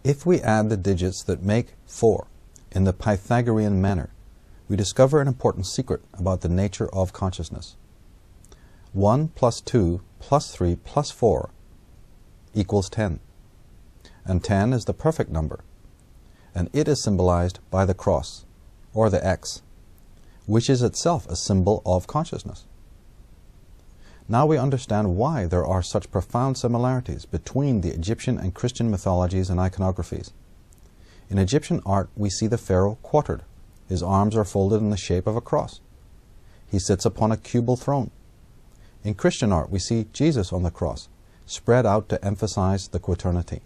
If we add the digits that make 4 in the Pythagorean manner, we discover an important secret about the nature of consciousness. 1 plus 2 plus 3 plus 4 equals 10. And 10 is the perfect number, and it is symbolized by the cross, or the X, which is itself a symbol of consciousness. Now we understand why there are such profound similarities between the Egyptian and Christian mythologies and iconographies. In Egyptian art, we see the pharaoh quartered. His arms are folded in the shape of a cross. He sits upon a cubal throne. In Christian art, we see Jesus on the cross, spread out to emphasize the quaternity.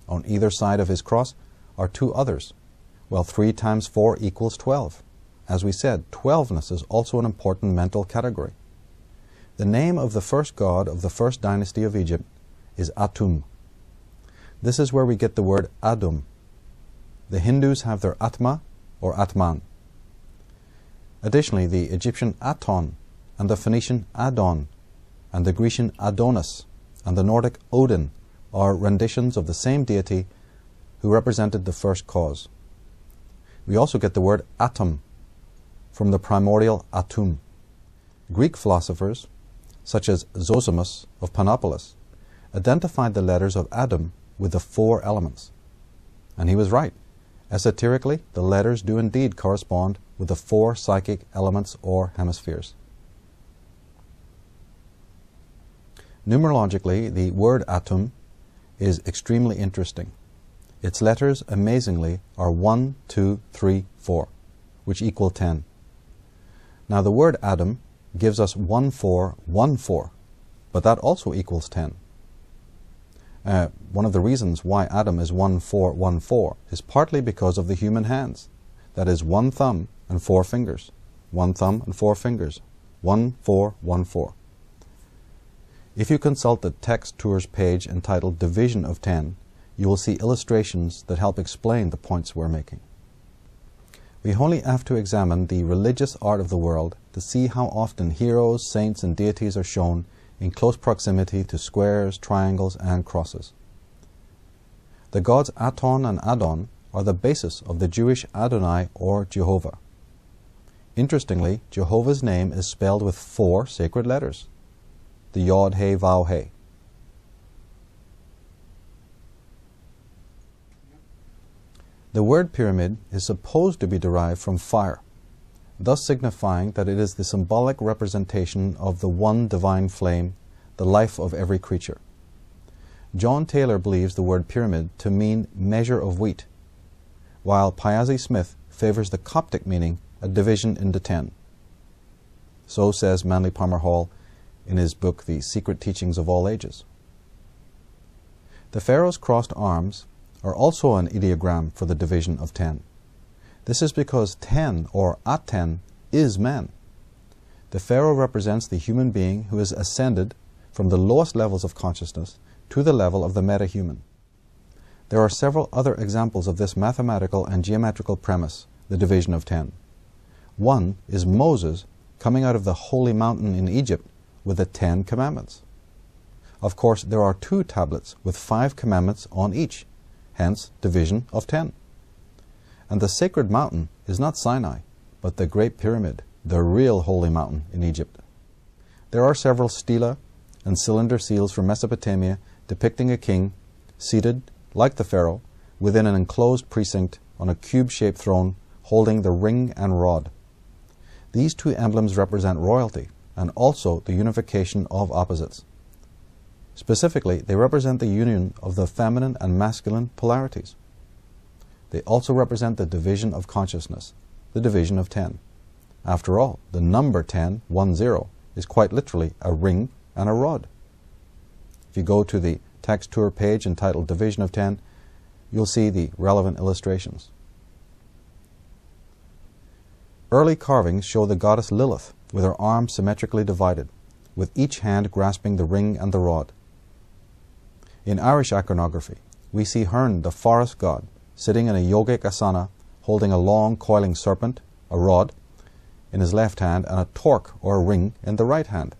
On either side of his cross are two others, while 3 times 4 equals 12. As we said, 12ness is also an important mental category. The name of the first god of the first dynasty of Egypt is Atum. This is where we get the word Adum. The Hindus have their Atma or Atman. Additionally, the Egyptian Aton and the Phoenician Adon and the Grecian Adonis and the Nordic Odin are renditions of the same deity who represented the first cause. We also get the word atom from the primordial atum. Greek philosophers, such as Zosimus of Panopolis, identified the letters of Adam with the 4 elements. And he was right. Esoterically, the letters do indeed correspond with the 4 psychic elements or hemispheres. Numerologically, the word atum is extremely interesting. Its letters, amazingly, are 1, 2, 3, 4, which equal 10. Now the word Adam gives us 1, 4, 1, 4, but that also equals 10. One of the reasons why Adam is 1, 4, 1, 4 is partly because of the human hands. That is 1 thumb and 4 fingers. 1 thumb and 4 fingers. 1, 4, 1, 4. If you consult the text tours page entitled Division of 10, you will see illustrations that help explain the points we're making. We only have to examine the religious art of the world to see how often heroes, saints, and deities are shown in close proximity to squares, triangles, and crosses. The gods Aton and Adon are the basis of the Jewish Adonai or Jehovah. Interestingly, Jehovah's name is spelled with 4 sacred letters, the Yod, He, Vav, He. The word pyramid is supposed to be derived from fire, thus signifying that it is the symbolic representation of the one divine flame, the life of every creature. John Taylor believes the word pyramid to mean measure of wheat, while Piazzi Smith favors the Coptic meaning, a division into 10. So says Manly Palmer Hall in his book, The Secret Teachings of All Ages. The pharaoh's crossed arms are also an ideogram for the division of 10. This is because 10, or At-10, is man. The pharaoh represents the human being who has ascended from the lowest levels of consciousness to the level of the meta-human. There are several other examples of this mathematical and geometrical premise, the division of 10. One is Moses coming out of the holy mountain in Egypt with the 10 commandments. Of course, there are 2 tablets with 5 commandments on each, hence division of 10. And the sacred mountain is not Sinai, but the Great Pyramid, the real holy mountain in Egypt. There are several stela and cylinder seals from Mesopotamia depicting a king seated, like the pharaoh, within an enclosed precinct on a cube-shaped throne holding the ring and rod. These 2 emblems represent royalty and also the unification of opposites. Specifically, they represent the union of the feminine and masculine polarities. They also represent the division of consciousness, the division of 10. After all, the number 10, 1, 0, is quite literally a ring and a rod. If you go to the text tour page entitled Division of 10, you'll see the relevant illustrations. Early carvings show the goddess Lilith with her arms symmetrically divided, with each hand grasping the ring and the rod. In Irish iconography, we see Herne, the forest god, sitting in a yogic asana, holding a long coiling serpent, a rod, in his left hand and a torque or a ring in the right hand.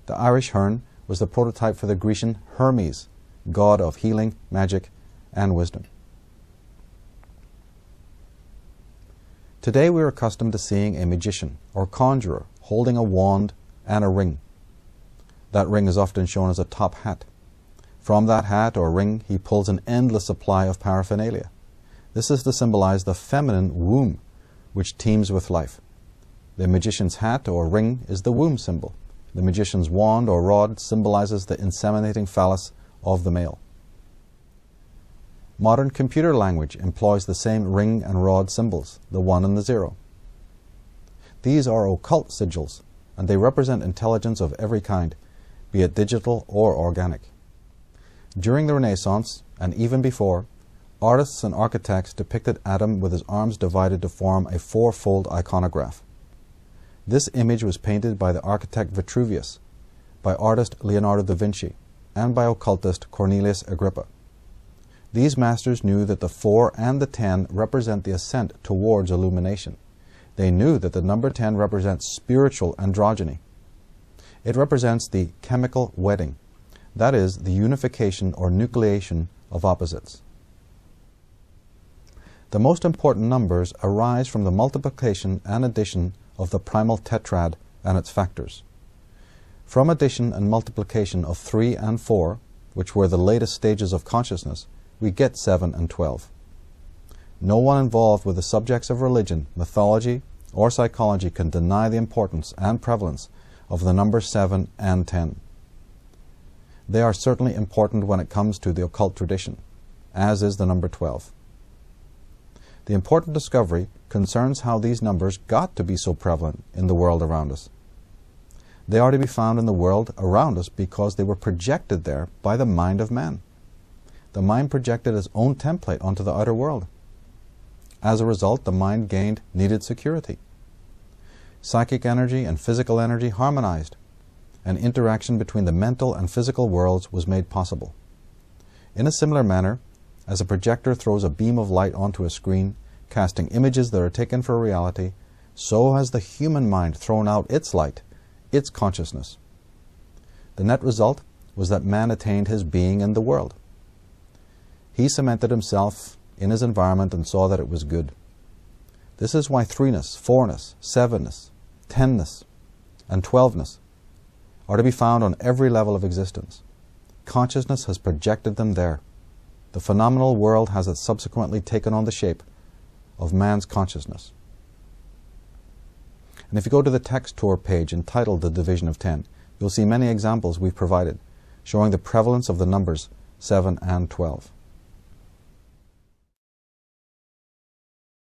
The Irish Herne was the prototype for the Grecian Hermes, god of healing, magic, and wisdom. Today we are accustomed to seeing a magician or conjurer holding a wand and a ring. That ring is often shown as a top hat. From that hat or ring he pulls an endless supply of paraphernalia. This is to symbolize the feminine womb, which teems with life. The magician's hat or ring is the womb symbol. The magician's wand or rod symbolizes the inseminating phallus of the male. Modern computer language employs the same ring and rod symbols, the 1 and the 0. These are occult sigils, and they represent intelligence of every kind, be it digital or organic. During the Renaissance, and even before, artists and architects depicted Adam with his arms divided to form a fourfold iconograph. This image was painted by the architect Vitruvius, by artist Leonardo da Vinci, and by occultist Cornelius Agrippa. These masters knew that the 4 and the 10 represent the ascent towards illumination. They knew that the number 10 represents spiritual androgyny. It represents the chemical wedding, that is, the unification or nucleation of opposites. The most important numbers arise from the multiplication and addition of the primal tetrad and its factors. From addition and multiplication of 3 and 4, which were the latest stages of consciousness, we get 7 and 12. No one involved with the subjects of religion, mythology, or psychology can deny the importance and prevalence of the numbers 7 and 10. They are certainly important when it comes to the occult tradition, as is the number 12. The important discovery concerns how these numbers got to be so prevalent in the world around us. They are to be found in the world around us because they were projected there by the mind of man. The mind projected its own template onto the outer world. As a result, the mind gained needed security. Psychic energy and physical energy harmonized. An interaction between the mental and physical worlds was made possible. In a similar manner, as a projector throws a beam of light onto a screen, casting images that are taken for reality, so has the human mind thrown out its light, its consciousness. The net result was that man attained his being in the world. He cemented himself in his environment and saw that it was good. This is why 3ness, 4ness, 7ness, 10ness, and 12ness are to be found on every level of existence. Consciousness has projected them there. The phenomenal world has subsequently taken on the shape of man's consciousness. And if you go to the text tour page entitled The Division of 10, you'll see many examples we've provided showing the prevalence of the numbers 7 and 12.